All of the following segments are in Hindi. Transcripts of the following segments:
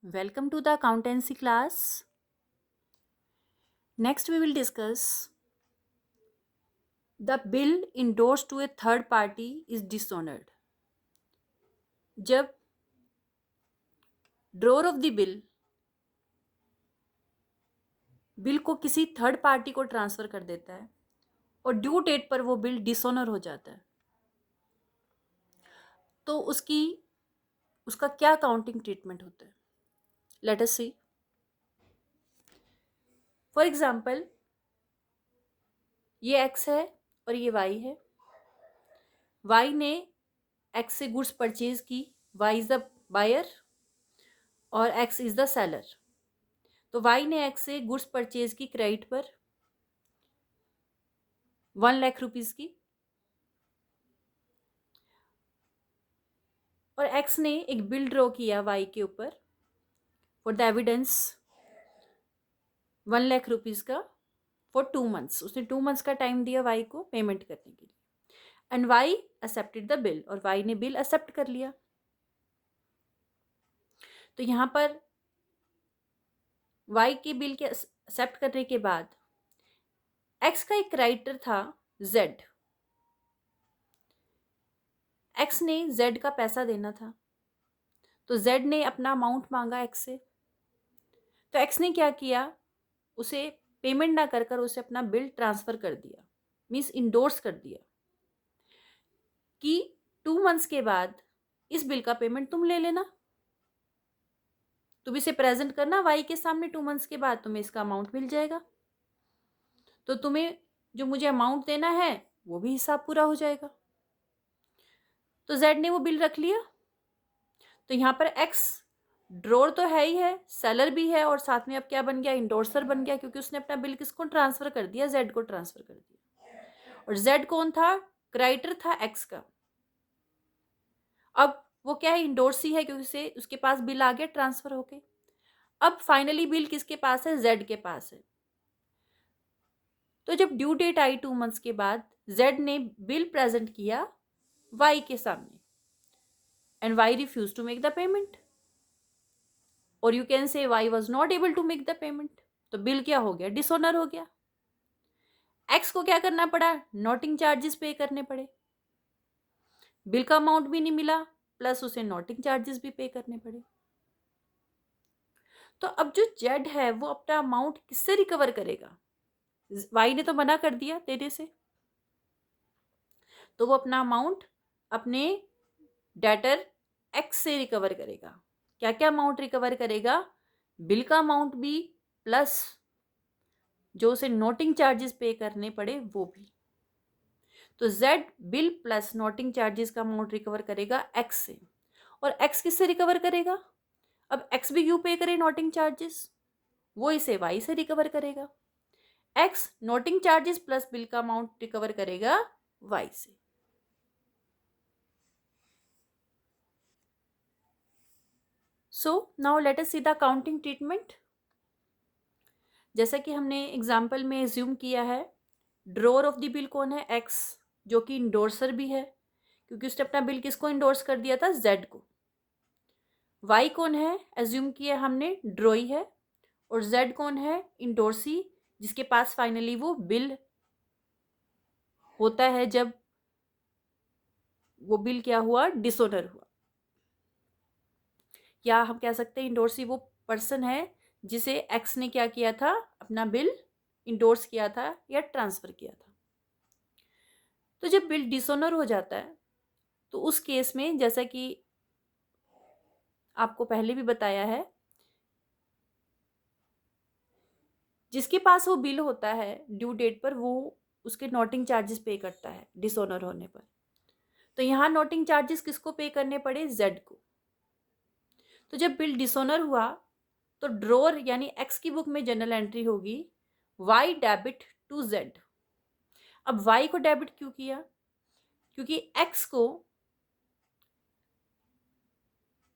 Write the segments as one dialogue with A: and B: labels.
A: Welcome to the accountancy class. Next, we will discuss the bill endorsed to a third party is dishonored. जब ड्रॉर ऑफ द बिल को किसी थर्ड पार्टी को ट्रांसफर कर देता है और ड्यू डेट पर वो बिल डिसऑनर हो जाता है तो उसका क्या अकाउंटिंग ट्रीटमेंट होता है? Let us see. For example, ये एक्स है और ये वाई है. वाई ने एक्स से गुड्स परचेज की. वाई इज द बायर और एक्स इज द सेलर. तो वाई ने एक्स से गुड्स परचेज की क्रेडिट पर 1 लाख रुपीज की, और एक्स ने एक बिल ड्रॉ किया वाई के ऊपर for the evidence 1 lakh rupees का फॉर 2 मंथ्स. उसने 2 मंथ्स का टाइम दिया वाई को पेमेंट करने के लिए. And y accepted the bill, और वाई ने बिल एक्सेप्ट कर लिया. तो यहां पर वाई के बिल के एक्सेप्ट करने के बाद एक्स का एक क्रेडिटर था जेड. एक्स ने जेड का पैसा देना था, तो जेड ने अपना अमाउंट मांगा एक्स से. तो एक्स ने क्या किया, उसे पेमेंट ना कर उसे अपना बिल ट्रांसफर कर दिया, मीन्स इंडोर्स कर दिया कि 2 मंथ्स के बाद इस बिल का पेमेंट तुम ले लेना. तुम इसे प्रेजेंट करना वाई के सामने. 2 मंथ्स के बाद तुम्हें इसका अमाउंट मिल जाएगा, तो तुम्हें जो मुझे अमाउंट देना है वो भी हिसाब पूरा हो जाएगा. तो जेड ने वो बिल रख लिया. तो यहाँ पर एक्स ड्रॉर तो है ही है, सेलर भी है, और साथ में अब क्या बन गया, इंडोर्सर बन गया, क्योंकि उसने अपना बिल किसको ट्रांसफर कर दिया, जेड को ट्रांसफर कर दिया. और जेड कौन था, क्रेडिटर था एक्स का. अब वो क्या है, इंडोर्सी है, क्योंकि उसे उसके पास बिल आ गया ट्रांसफर होके. अब फाइनली बिल किसके पास है, जेड के पास है. तो जब ड्यू डेट आई 2 मंथ्स के बाद, जेड ने बिल प्रेजेंट किया वाई के सामने and Y refuse to make the payment, और you can say Y was not able to make the payment. तो बिल क्या हो गया, डिसऑनर हो गया. एक्स को क्या करना पड़ा, नोटिंग चार्जेस पे करने पड़े. बिल का अमाउंट भी नहीं मिला, प्लस उसे नोटिंग चार्जेस भी पे करने पड़े. तो अब जो जेड है वो अपना अमाउंट किससे रिकवर करेगा, वाई ने तो मना कर दिया देने से. तो वो अपना अमाउंट अपने डेटर एक्स से रिकवर करेगा. क्या क्या अमाउंट रिकवर करेगा, बिल का अमाउंट भी, प्लस जो उसे नोटिंग चार्जेस पे करने पड़े वो भी. तो Z bill plus noting charges का अमाउंट रिकवर करेगा एक्स से. और एक्स किससे रिकवर करेगा, अब एक्स भी क्यों पे करे नोटिंग चार्जेस, वो इसे वाई से रिकवर करेगा. X noting charges plus bill का अमाउंट रिकवर करेगा वाई से. So now let us see the accounting treatment. जैसा कि हमने एग्जाम्पल में एज्यूम किया है, ड्रॉर ऑफ द बिल कौन है, एक्स, जो कि इंडोर्सर भी है, क्योंकि उसने अपना बिल किसको इंडोर्स कर दिया था, जेड को. वाई कौन है, एज्यूम किया हमने ड्रॉई है. और जेड कौन है, इंडोर्सी, जिसके पास फाइनली वो बिल होता है जब वो बिल क्या हुआ, डिसऑनर हुआ. या हम कह सकते हैं इंडोर्सी वो पर्सन है जिसे एक्स ने क्या किया था, अपना बिल इंडोर्स किया था या ट्रांसफर किया था. तो जब बिल डिसऑनर हो जाता है तो उस केस में, जैसा कि आपको पहले भी बताया है, जिसके पास वो बिल होता है ड्यू डेट पर, वो उसके नोटिंग चार्जेस पे करता है डिसऑनर होने पर. तो यहाँ नोटिंग चार्जेस किसको पे करने पड़े, जेड को. तो जब बिल डिसऑनर हुआ तो ड्रॉर यानी एक्स की बुक में जनरल एंट्री होगी वाई डेबिट टू जेड. अब वाई को डेबिट क्यों किया, क्योंकि एक्स को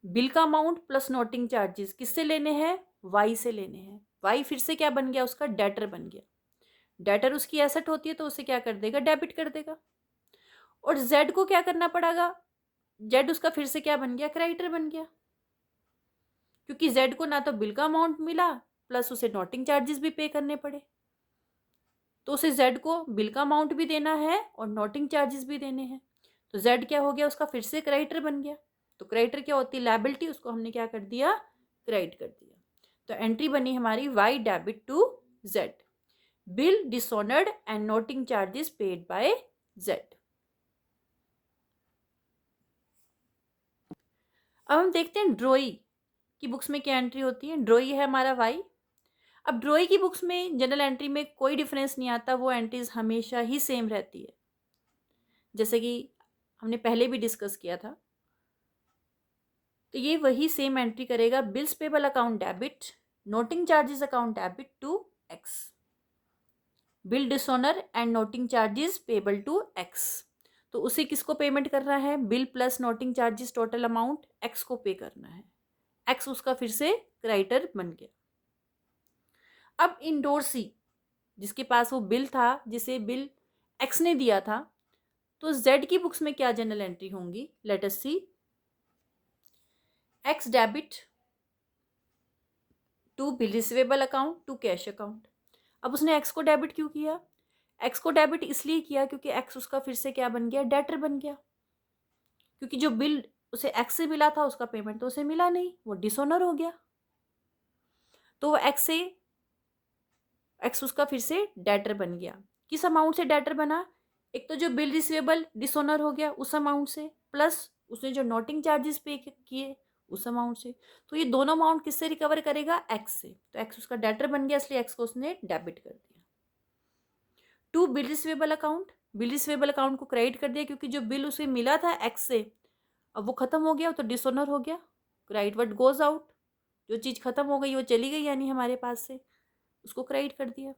A: बिल का अमाउंट प्लस नोटिंग चार्जेस किससे लेने हैं, वाई से लेने हैं. वाई फिर से क्या बन गया, उसका डेटर बन गया. डेटर उसकी एसेट होती है तो उसे क्या कर देगा, डेबिट कर देगा. और जेड को क्या करना पड़ेगा, जेड उसका फिर से क्या बन गया, क्रेडिटर बन गया. क्योंकि जेड को ना तो बिल का अमाउंट मिला प्लस उसे नोटिंग चार्जेस भी पे करने पड़े, तो उसे जेड को बिल का अमाउंट भी देना है और नोटिंग चार्जेस भी देने हैं। तो जेड क्या हो गया, उसका फिर से क्रेडिटर बन गया। तो क्रेडिटर क्या होती है, लायबिलिटी, उसको हमने क्या कर दिया, क्रेडिट कर दिया। तो एंट्री बनी हमारी y debit to z, bill dishonoured and noting charges paid by z. अब हम देखते हैं ड्रॉई की बुक्स में क्या एंट्री होती है। ड्रॉई है हमारा वाई। अब ड्रॉई की बुक्स में जनरल एंट्री में कोई डिफरेंस नहीं आता, वो एंट्रीज हमेशा ही सेम रहती है, जैसे कि हमने पहले भी डिस्कस किया था। तो ये वही सेम एंट्री करेगा, bills payable account debit, noting charges account debit to x, bill dishonour and noting charges payable to x. तो उसे किसको पेमेंट करना है, bill plus noting charges total amount x को पे करना है। एक्स उसका फिर से क्रेडिटर बन गया। अब इंडोर्सी, जिसके पास वो बिल था, जिसे बिल एक्स ने दिया था, तो जेड की बुक्स में क्या जनरल एंट्री होंगी, let us see. X debit to bill receivable account to cash account. अब उसने एक्स को डेबिट क्यों किया, एक्स को डेबिट इसलिए किया क्योंकि एक्स उसका फिर से क्या बन गया, डेटर बन गया। क्योंकि जो बिल उसे एक्स से मिला था उसका पेमेंट तो उसे मिला नहीं, वो डिसऑनर हो गया। तो वो एक्स उसका फिर से डेटर बन गया। किस अमाउंट से डेटर बना, एक तो जो बिल रिसीवेबल डिसऑनर हो गया उस अमाउंट से, प्लस उसने जो नोटिंग चार्जेस पे किए उस अमाउंट से। तो ये दोनों अमाउंट किससे रिकवर करेगा, एक्स से। तो एक्स उसका डेटर बन गया, इसलिए एक्स को उसने डेबिट कर दिया। To bill receivable account, bill receivable account को क्रेडिट कर दिया क्योंकि जो बिल उसे मिला था एक्स से अब वो खत्म हो गया, तो डिसऑनर हो गया। क्रेडिट व्हाट गोज आउट, जो चीज़ खत्म हो गई वो चली गई यानी हमारे पास से, उसको क्रेडिट कर दिया।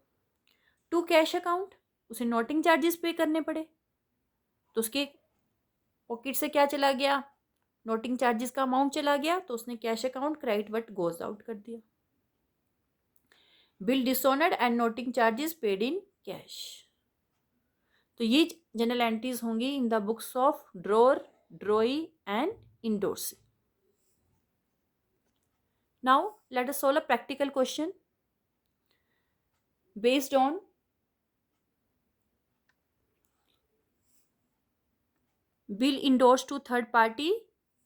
A: टू कैश अकाउंट, उसे नोटिंग चार्जेस पे करने पड़े, तो उसके पॉकेट से क्या चला गया, नोटिंग चार्जेस का अमाउंट चला गया, तो उसने cash account credit what goes out कर दिया। Bill dishonoured and noting charges paid in cash. तो ये जनरल एंट्रीज होंगी in the books of drawer, ड्रॉई and endorsee. Now let us solve a practical question based on bill endorsed to third party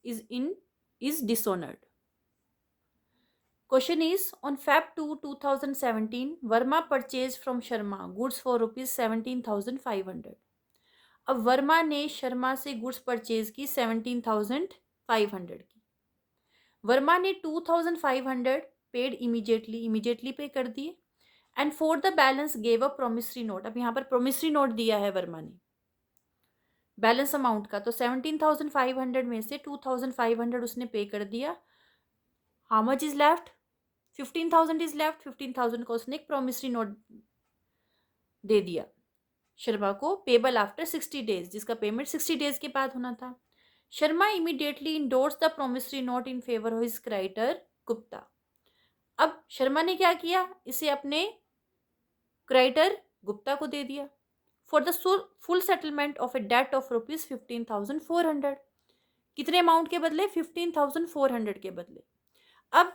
A: is dishonored. Question is, on Feb 2 2017 Verma purchased from Sharma goods for rupees 17,500. अब वर्मा ने शर्मा से गुड्स परचेज की 17,500 की। वर्मा ने 2,500 पेड इमीडिएटली पे कर दिए, and for the balance gave a promissory note. अब यहाँ पर प्रोमिसरी नोट दिया है वर्मा ने बैलेंस अमाउंट का, तो 17,500 में से 2,500 उसने पे कर दिया। How much is left, 15,000 is left. 15,000 का उसने एक प्रोमिसरी नोट दे दिया शर्मा को, पेबल आफ्टर 60 डेज, जिसका पेमेंट 60 डेज के बाद होना था। Sharma immediately endorse the promissory note in favour of his creditor Gupta. अब शर्मा ने क्या किया, इसे अपने क्रेडिटर गुप्ता को दे दिया for the full settlement of a debt of rupees 15,400। कितने अमाउंट के बदले, 15,400 के बदले। अब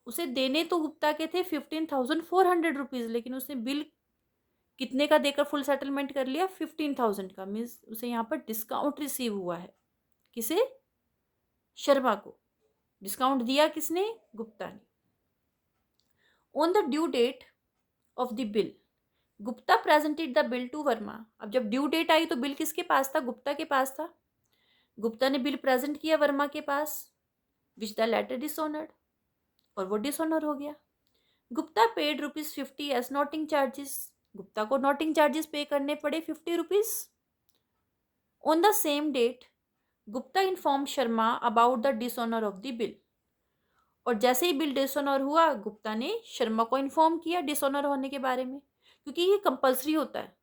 A: उसे देने तो गुप्ता के थे 15,400 रुपीज, लेकिन उसने बिल कितने का देकर फुल सेटलमेंट कर लिया, 15,000 का। मीन्स उसे यहाँ पर डिस्काउंट रिसीव हुआ है, किसे, शर्मा को। डिस्काउंट दिया किसने, गुप्ता ने। On the due date of the bill Gupta presented the bill to Verma. अब जब ड्यू डेट आई तो बिल किसके पास था, गुप्ता के पास था। गुप्ता ने बिल प्रेजेंट किया वर्मा के पास, विच द लेटर डिसऑनर्ड, और वो डिसऑनर हो गया। Gupta paid ₹50 as noting charges. Gupta को नोटिंग चार्जेस पे करने पड़े 50 rupees. On the same date Gupta inform Sharma about the dishonour of the bill. और जैसे ही बिल डिसऑनर हुआ गुप्ता ने शर्मा को इन्फॉर्म किया डिसऑनर होने के बारे में, क्योंकि ये कंपलसरी होता है,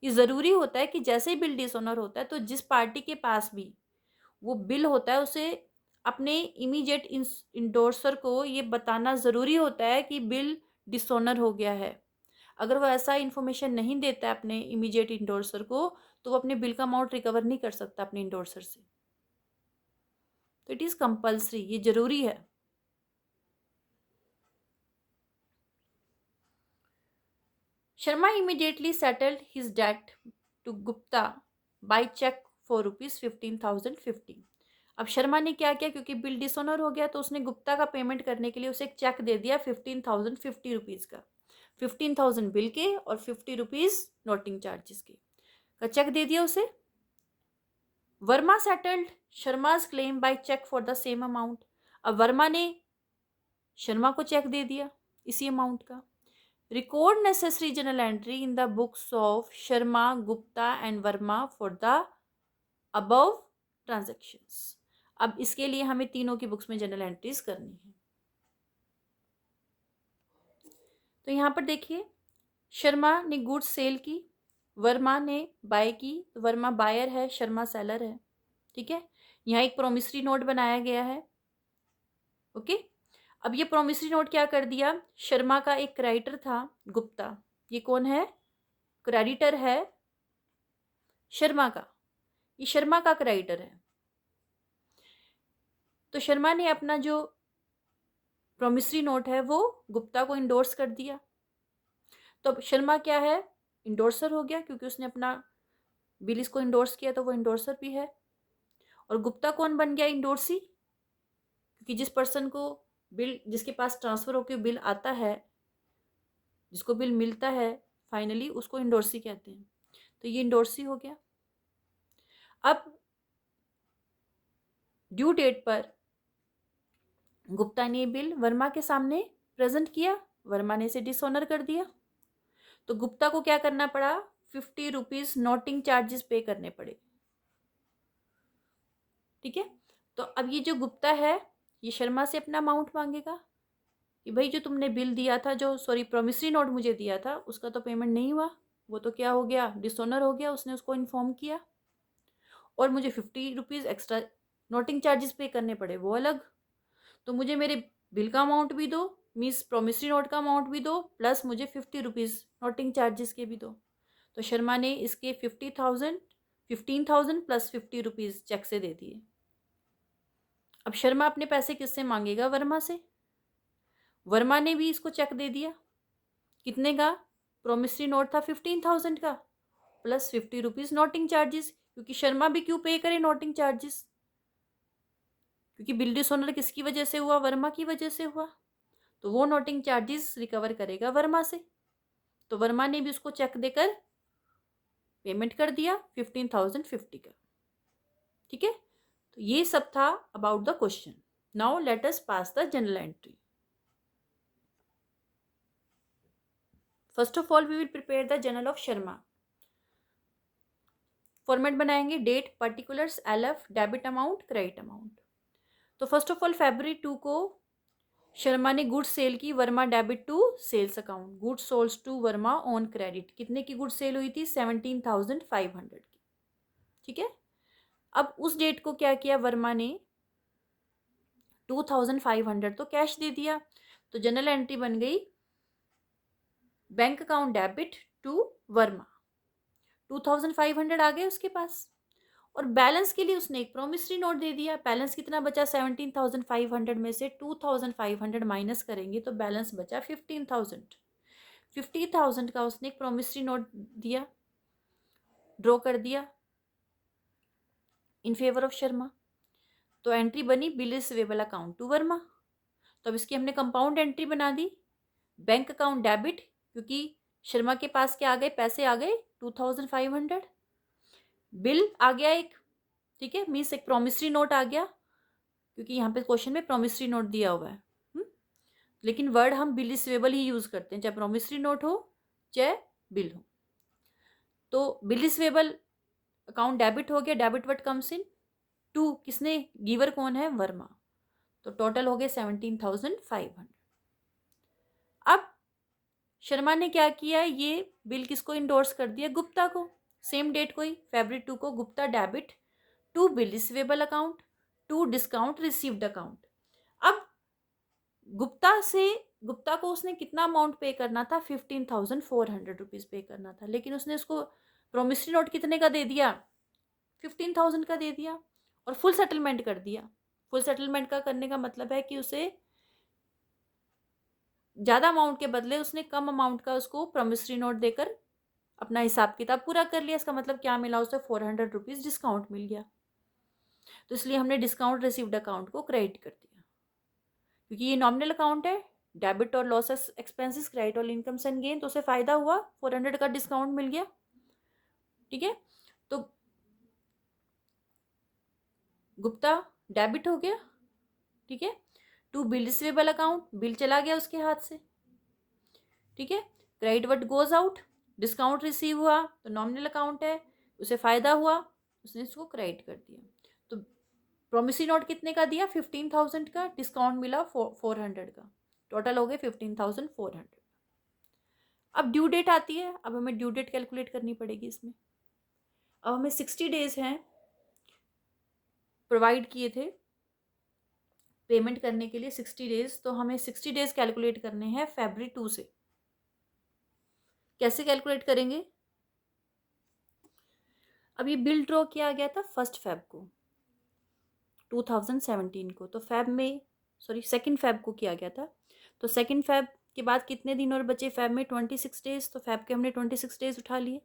A: ये ज़रूरी होता है कि जैसे ही बिल डिसऑनर होता है तो जिस पार्टी के पास भी वो बिल होता है उसे अपने इमीडिएट इंडोर्सर को ये बताना ज़रूरी होता है कि बिल डिसऑनर हो गया है। अगर वो ऐसा इन्फॉर्मेशन नहीं देता है अपने इमीडिएट इंडोर्सर को, तो वो अपने बिल का अमाउंट रिकवर नहीं कर सकता अपने इंडोर्सर से। तो इट इज़ कंपल्सरी, ये ज़रूरी है। Sharma immediately settled his debt to Gupta by cheque for ₹15,050। अब शर्मा ने क्या किया, क्योंकि बिल डिसऑनर हो गया तो उसने गुप्ता का पेमेंट करने के लिए उसे एक चेक दे दिया ₹15,050 का। 15,000 बिल के और ₹50 नोटिंग चार्जेस के का चेक दे दिया उसे। Verma settled Sharma's claim by cheque for the same amount. अब वर्मा ने शर्मा को चेक दे दिया इसी अमाउंट का। Record necessary journal entry in the books of Sharma, Gupta and Verma for the above transactions. अब इसके लिए हमें तीनों की बुक्स में जर्नल एंट्रीज करनी है। तो यहाँ पर देखिए, शर्मा ने गुड्स सेल की, वर्मा ने बाय की, तो वर्मा बायर है, शर्मा सेलर है। ठीक है, यहाँ एक प्रोमिसरी नोट बनाया गया है। ओके, अब ये प्रोमिसरी नोट क्या कर दिया, शर्मा का एक क्रेडिटर था गुप्ता, ये कौन है, क्रेडिटर है शर्मा का, ये शर्मा का क्रेडिटर है। तो शर्मा ने अपना जो प्रोमिसरी नोट है वो गुप्ता को इंडोर्स कर दिया। तो अब शर्मा क्या है, इंडोर्सर हो गया, क्योंकि उसने अपना बिल इसको इंडोर्स किया तो वो इंडोर्सर भी है। और गुप्ता कौन बन गया, इंडोर्सी, क्योंकि जिस पर्सन को बिल, जिसके पास ट्रांसफर होकर बिल आता है, जिसको बिल मिलता है फाइनली, उसको इंडोर्सी कहते हैं। तो ये इंडोर्सी हो गया। अब ड्यू डेट पर गुप्ता ने बिल वर्मा के सामने प्रेजेंट किया, वर्मा ने इसे डिसऑनर कर दिया, तो गुप्ता को क्या करना पड़ा, ₹50 नोटिंग चार्जेस पे करने पड़े। ठीक है, तो अब ये जो गुप्ता है ये शर्मा से अपना अमाउंट मांगेगा कि भाई जो तुमने बिल दिया था, जो सॉरी प्रोमिसरी नोट मुझे दिया था, उसका तो पेमेंट नहीं हुआ, वो तो क्या हो गया, डिसऑनर हो गया, उसने उसको इन्फॉर्म किया, और मुझे ₹50 एक्स्ट्रा नोटिंग चार्जेस पे करने पड़े, वो अलग। तो मुझे मेरे बिल का अमाउंट भी दो, मीन्स प्रोमिसरी नोट का अमाउंट भी दो, प्लस मुझे ₹50 नोटिंग चार्जेस के भी दो। तो शर्मा ने इसके 15,000 प्लस ₹50 चेक से दे दिए। अब शर्मा अपने पैसे किससे मांगेगा, वर्मा से। वर्मा ने भी इसको चेक दे दिया, कितने का, प्रोमिसरी नोट था 15,000 का, प्लस ₹50 नोटिंग चार्जेस, क्योंकि शर्मा भी क्यों पे करे नोटिंग चार्जेस, क्योंकि बिल डिसऑनर किसकी वजह से हुआ, वर्मा की वजह से हुआ, तो वो नोटिंग चार्जेस रिकवर करेगा वर्मा से। तो वर्मा ने भी उसको चेक देकर पेमेंट कर दिया 15,050 का। ठीक है, तो ये सब था about the question. Now let us pass the general entry. First of all we will prepare the journal of Sharma. Format बनाएंगे, date, particulars, LF, debit amount, credit amount. तो फर्स्ट ऑफ ऑल February 2 को शर्मा ने गुड्स सेल की, Verma debit to sales account, goods sold to Verma on credit. कितने की गुड्स सेल हुई थी, 17,500 की। ठीक है, अब उस डेट को क्या किया, वर्मा ने 2,500 तो कैश दे दिया, तो जनरल एंट्री बन गई, bank account debit to Verma, 2,500 आ गए उसके पास, और बैलेंस के लिए उसने एक प्रोमिसरी नोट दे दिया। बैलेंस कितना बचा, 17,500 में से 2,500 माइनस करेंगे तो बैलेंस बचा 15,000। 50,000 का उसने एक प्रोमिसरी नोट दिया, ड्रॉ कर दिया इन फेवर ऑफ शर्मा। तो एंट्री बनी bill receivable account to Verma. तो अब इसकी हमने कंपाउंड एंट्री बना दी, बैंक अकाउंट डेबिट, क्योंकि शर्मा के पास क्या आ गए, पैसे आ गए 2,500, बिल आ गया एक, ठीक है, मीन्स एक प्रोमिसरी नोट आ गया, क्योंकि यहाँ पे क्वेश्चन में प्रोमिसरी नोट दिया हुआ है। लेकिन वर्ड हम बिल रिसीवेबल ही यूज करते हैं, चाहे प्रोमिसरी नोट हो चाहे बिल हो। तो बिल रिसीवेबल अकाउंट डेबिट हो गया, debit what comes in to, किसने, गिवर कौन है, वर्मा। तो टोटल हो गए 17,500। अब शर्मा ने क्या किया, ये बिल किसको इंडोर्स कर दिया, गुप्ता को, सेम डेट को ही, February 2 को, Gupta debit to bill receivable account to discount received account. अब गुप्ता को उसने कितना अमाउंट पे करना था, 15,400 रुपीज पे करना था, लेकिन उसने उसको प्रोमिसरी नोट कितने का दे दिया, 15,000 का दे दिया, और फुल सेटलमेंट कर दिया। फुल सेटलमेंट का करने का मतलब है कि उसे ज़्यादा अमाउंट के बदले उसने कम अमाउंट का उसको प्रॉमिसरी नोट देकर अपना हिसाब किताब पूरा कर लिया। इसका मतलब क्या मिला उसे, 400 रुपीज़ डिस्काउंट मिल गया। तो इसलिए हमने डिस्काउंट रिसीव्ड अकाउंट को क्रेडिट कर दिया, क्योंकि ये नॉमिनल अकाउंट है। डेबिट और लॉसेस एक्सपेंसेस, क्रेडिट और इनकम्स एंड गेन, तो उसे फायदा हुआ, 400 का डिस्काउंट मिल गया। ठीक है, तो गुप्ता डेबिट हो गया। ठीक है, to bill receivable account, bill चला गया उसके हाथ से। ठीक है, credit what goes out, discount receive हुआ तो नॉमिनल अकाउंट है, उसे फायदा हुआ, उसने इसको क्रेडिट कर दिया। तो प्रोमिसरी नोट कितने का दिया, 15,000 का, डिस्काउंट मिला 400 का, टोटल हो गए 15,400। अब ड्यू डेट आती है, अब हमें ड्यू डेट कैलकुलेट करनी पड़ेगी इसमें। अब हमें 60 डेज हैं प्रोवाइड किए थे पेमेंट करने के लिए, 60 डेज। तो हमें 60 डेज कैलकुलेट करने हैं February 2 से। कैसे कैलकुलेट करेंगे, अब ये बिल ड्रॉ किया गया था 1 Feb को 2017 को, तो सेकेंड फेब को किया गया था। तो सेकेंड फेब के बाद कितने दिन और बचे फेब में, 26 डेज। तो फेब के हमने 26 डेज उठा लिए।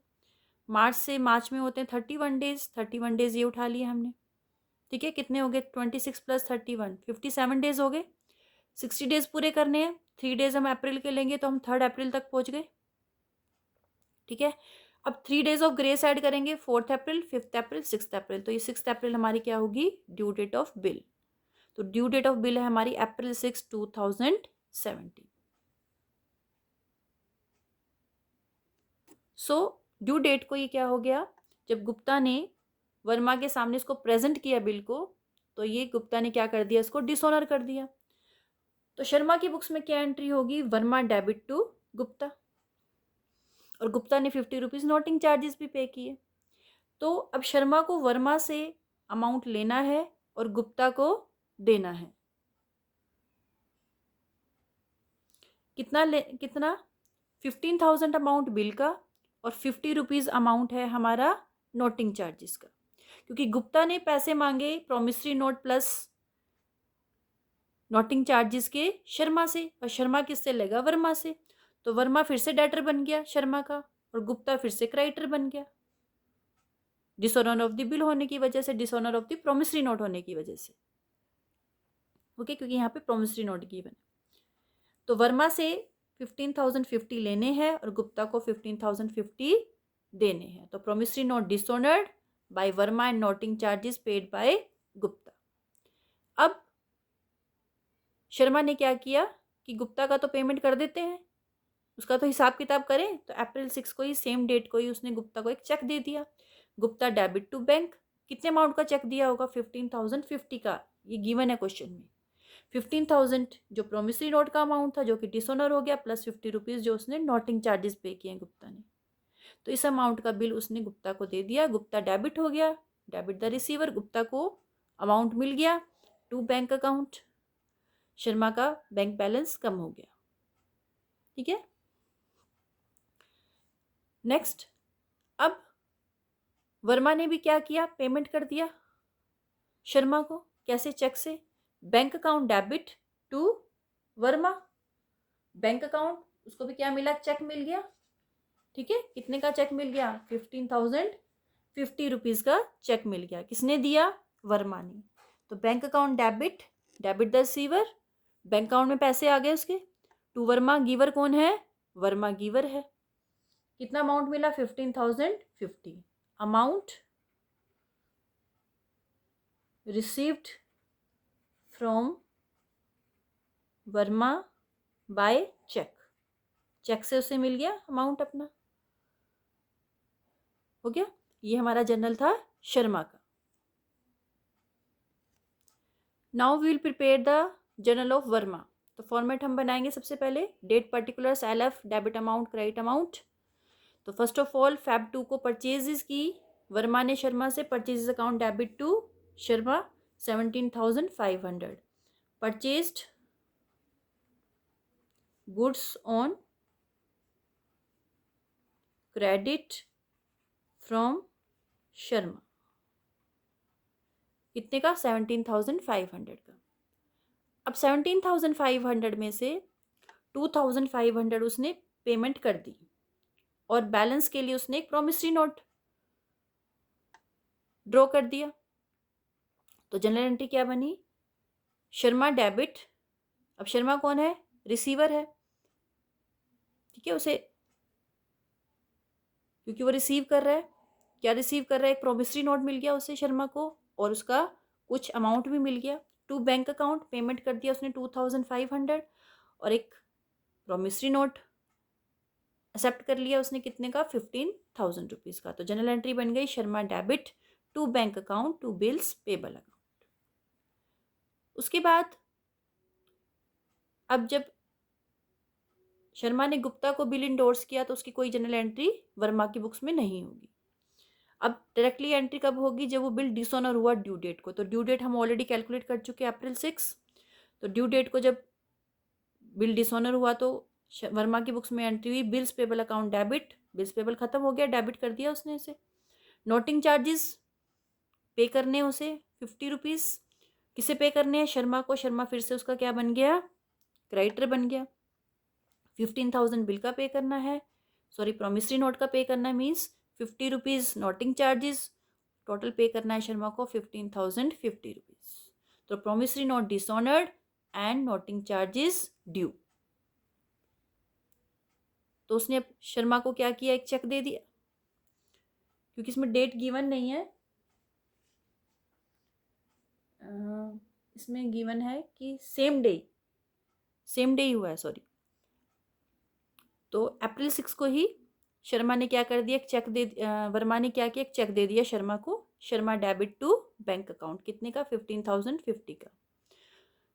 A: मार्च में होते हैं 31 डेज, 31 डेज ये उठा लिए हमने। ठीक है, कितने हो गए, 26 + 31, 57 डेज हो गए। 60 डेज पूरे करने हैं, 3 डेज हम अप्रैल के लेंगे तो हम 3 अप्रैल तक पहुंच गए। ठीक है, अब 3 डेज ऑफ ग्रेस ऐड करेंगे, 4 अप्रैल, 5 अप्रैल, 6 अप्रैल। तो ये 6 अप्रैल हमारी क्या होगी, ड्यू डेट ऑफ बिल। तो ड्यू डेट ऑफ बिल है हमारी April 6, 2017। सो ड्यू डेट को ये क्या हो गया, जब गुप्ता ने वर्मा के सामने इसको प्रेजेंट किया बिल को, तो ये गुप्ता ने क्या कर दिया, इसको डिसऑनर कर दिया। तो शर्मा की बुक्स में क्या एंट्री होगी, वर्मा डेबिट टू गुप्ता, और गुप्ता ने 50 रुपीज नोटिंग चार्जेस भी पे किए। तो अब शर्मा को वर्मा से अमाउंट लेना है और गुप्ता को देना है। कितना 15,000 अमाउंट बिल का और 50 रुपीज़ अमाउंट है हमारा नोटिंग चार्जेस का, क्योंकि गुप्ता ने पैसे मांगे promissory note plus noting charges के शर्मा से, और शर्मा किससे लेगा, वर्मा से। तो वर्मा फिर से डेटर बन गया शर्मा का, और गुप्ता फिर से क्रेडिटर बन गया, डिसऑनर ऑफ द बिल होने की वजह से, dishonour of the promissory note होने की वजह से। ओके, क्योंकि यहाँ पे प्रॉमिसरी नोट गिवन। तो वर्मा से 15,050 लेने हैं और गुप्ता को 15,050 देने हैं। तो promissory note dishonoured by Verma and noting charges paid by Gupta. अब शर्मा ने क्या किया कि गुप्ता का तो पेमेंट कर देते हैं, उसका तो हिसाब किताब करें। तो April 6 को ही, सेम डेट को ही, उसने गुप्ता को एक चेक दे दिया, गुप्ता डेबिट टू बैंक। कितने अमाउंट का चेक दिया होगा, 15,050 का, ये गिवन है क्वेश्चन में। 15,000 जो प्रोमिसरी नोट का अमाउंट था, जो कि डिसऑनर हो गया, प्लस 50 रुपीज़ जो उसने नोटिंग चार्जेस पे किए हैं गुप्ता ने। तो इस अमाउंट का बिल उसने गुप्ता को दे दिया, गुप्ता डेबिट हो गया, डेबिट द रिसीवर, गुप्ता को अमाउंट मिल गया टू बैंक अकाउंट, शर्मा का बैंक बैलेंस कम हो गया। ठीक है, नेक्स्ट, अब वर्मा ने भी क्या किया, पेमेंट कर दिया शर्मा को, कैसे, चेक से। Bank account debit to Verma, bank account, उसको भी क्या मिला, चेक मिल गया। ठीक है, कितने का चेक मिल गया, 15,050 रुपीज़ का चेक मिल गया। किसने दिया, वर्मा ने। तो bank account debit, debit the receiver, bank account में पैसे आ गए उसके, टू वर्मा, गिवर कौन है, वर्मा गिवर है। कितना अमाउंट मिला, 15,050, amount received from Verma by cheque, cheque से उसे मिल गया अमाउंट अपना, हो गया। ये हमारा जर्नल था शर्मा का। Now we will prepare the journal of Verma. तो फॉर्मेट हम बनाएंगे सबसे पहले, date particulars, LF, debit amount, credit amount. तो फर्स्ट ऑफ ऑल Feb 2 को परचेजेस की, वर्मा ने शर्मा से, purchases account debit to Sharma 17,500, purchased goods on credit from Sharma, कितने का, 17,500 का। अब 17,500 में से 2500 उसने पेमेंट कर दी और बैलेंस के लिए उसने एक प्रॉमिसरी नोट ड्रॉ कर दिया। तो जनरल एंट्री क्या बनी? शर्मा डेबिट। अब शर्मा कौन है? रिसीवर है, ठीक है। उसे, क्योंकि वो रिसीव कर रहा है, क्या रिसीव कर रहा है? एक प्रोमिसरी नोट मिल गया उसे, शर्मा को, और उसका कुछ अमाउंट भी मिल गया। टू बैंक अकाउंट पेमेंट कर दिया उसने 2500 और एक प्रोमिसरी नोट एक्सेप्ट कर लिया उसने, कितने का? 15,000 रुपीज़ का। तो जनरल एंट्री बन गई Sharma debit to bank account to bills payable account. उसके बाद अब जब शर्मा ने गुप्ता को बिल इंडोर्स किया तो उसकी कोई जनरल एंट्री वर्मा की बुक्स में नहीं होगी। अब डायरेक्टली एंट्री कब होगी? जब वो बिल डिसऑनर हुआ ड्यू डेट को। तो ड्यू डेट हम ऑलरेडी कैलकुलेट कर चुके हैं, अप्रैल 6। तो ड्यू डेट को जब बिल डिसऑनर हुआ तो वर्मा की बुक्स में एंट्री हुई bills payable account debit. Bills payable खत्म हो गया, डेबिट कर दिया उसने इसे। नोटिंग चार्जेस पे करने उसे 50 रुपीज़। किसे पे करने हैं? शर्मा को। शर्मा फिर से उसका क्या बन गया? क्रेडिटर बन गया। 15,000 बिल का पे करना है, सॉरी प्रॉमिसरी नोट का पे करना है, means 50 rupees noting charges. Total पे करना है शर्मा को 15,050 रुपीज़। तो promissory note dishonoured and noting charges due. तो उसने शर्मा को क्या किया? एक चेक दे दिया, क्योंकि इसमें डेट गिवन नहीं है। इसमें गिवन है कि सेम डे ही हुआ है, सॉरी। तो अप्रैल 6 को ही शर्मा ने क्या कर दिया? एक चेक दे, वर्मा ने क्या किया? एक चेक दे दिया शर्मा को। Sharma debit to bank account, कितने का? 15,050 का,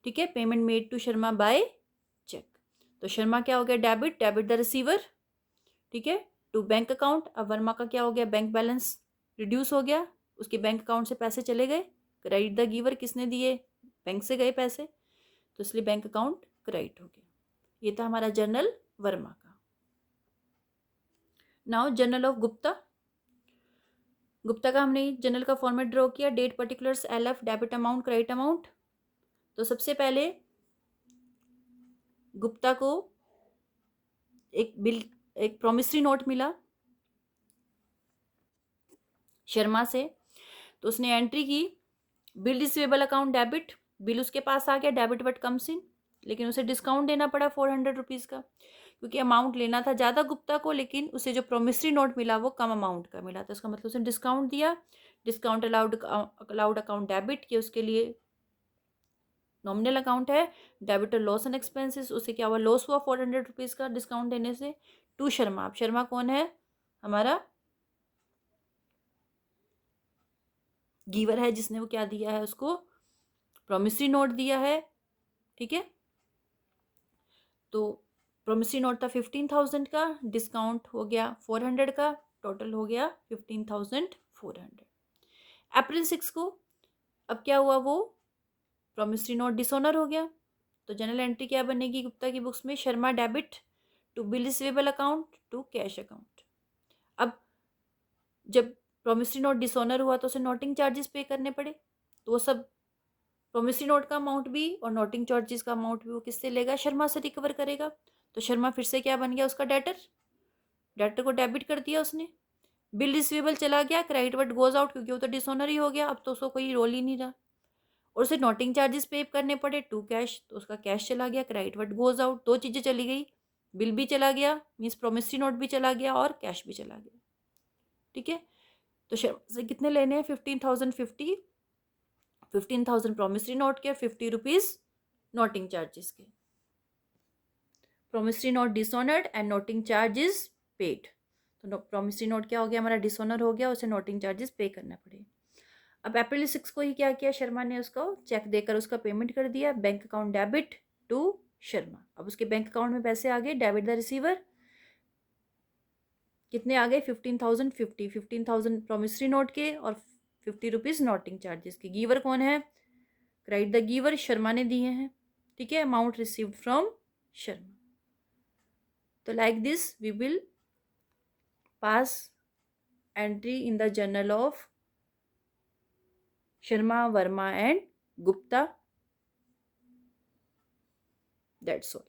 A: ठीक है। Payment made to Sharma by cheque. तो शर्मा क्या हो गया? डेबिट, डेबिट द रिसीवर, ठीक है, टू बैंक अकाउंट। अब वर्मा का क्या हो गया? बैंक बैलेंस रिड्यूस हो गया, उसके बैंक अकाउंट से पैसे चले गए। क्रेडिट द गिवर, किसने दिए? बैंक से गए पैसे, तो इसलिए बैंक अकाउंट क्रेडिट हो गया। ये था हमारा जर्नल वर्मा का। Now journal of Gupta. Gupta का हमने जर्नल का फॉर्मेट ड्रॉ किया। Date particulars LF, debit amount, credit amount. तो सबसे पहले गुप्ता को एक बिल, एक प्रॉमिसरी नोट मिला शर्मा से। तो उसने एंट्री की bill receivable account debit. Bill उसके पास आ गया, डेबिट बट कम्स इन, लेकिन उसे डिस्काउंट देना पड़ा 400 रुपीज़ का, क्योंकि अमाउंट लेना था ज़्यादा गुप्ता को, लेकिन उसे जो प्रोमिसरी नोट मिला वो कम अमाउंट का मिला था। इसका मतलब उसने डिस्काउंट दिया। डिस्काउंट अलाउड अकाउंट डेबिट किया, उसके लिए नॉमिनल अकाउंट है। डेबिट और लॉस एंड एक्सपेंसेस, उसे क्या हुआ? लॉस हुआ 400 रुपीज़ का डिस्काउंट देने से। टू शर्मा। अब शर्मा कौन है? हमारा गिवर है, जिसने वो क्या दिया है? उसको प्रोमिसरी नोट दिया है, ठीक है। तो प्रोमिसरी नोट था 15,000 का, डिस्काउंट हो गया 400 का, टोटल हो गया 15,400। अप्रैल 6 को अब क्या हुआ? वो प्रोमिसरी नोट डिसऑनर हो गया। तो जनरल एंट्री क्या बनेगी गुप्ता की बुक्स में? Sharma debit to bill receivable account to cash account. अब जब प्रोमिसरी नोट डिसऑनर हुआ तो उसे नोटिंग चार्जेस पे करने पड़े। तो वो सब प्रोमिसरी नोट का अमाउंट भी और नोटिंग चार्जेस का अमाउंट भी वो किससे लेगा? शर्मा से रिकवर करेगा। तो शर्मा फिर से क्या बन गया? उसका डेटर। डेटर को डेबिट कर दिया उसने। बिल रिसीवेबल चला गया, क्रेडिट बट गोज आउट, क्योंकि वो तो डिसऑनर ही हो गया, अब तो उसको कोई रोल ही नहीं रहा। और उसे नोटिंग चार्जेस पे करने पड़े टू कैश, तो उसका कैश चला गया, क्रेडिट बट गोज आउट, दो चीज़ें चली गई। बिल भी चला गया, मीन्स प्रोमिसरी नोट भी चला गया, और कैश भी चला गया, ठीक है। तो शर्मा से कितने लेने हैं? 15,050। 15,000 प्रोमिसरी नोट के, 50 रुपीज़ नोटिंग चार्जेस के। Promissory note dishonoured and noting charges paid. तो प्रोमिसरी नोट क्या हो गया? हमारा डिसऑनर हो गया, उसे नोटिंग चार्जेस पे करना पड़े। अब अप्रैल 6 को ही क्या किया शर्मा ने? उसको चेक देकर उसका पेमेंट कर दिया। Bank account debit to Sharma. अब उसके बैंक अकाउंट में पैसे आ गए, डेबिट द रिसीवर। कितने आ गए? 15,050। 15,000 प्रोमिसरी नोट के और 50 रुपीज़ नोटिंग चार्जेस के। गिवर कौन है? क्रेडिट द गिवर, शर्मा ने दिए हैं, ठीक है। Amount received from Sharma. तो like this we will pass entry in the journal of Sharma, Verma and Gupta. That's all.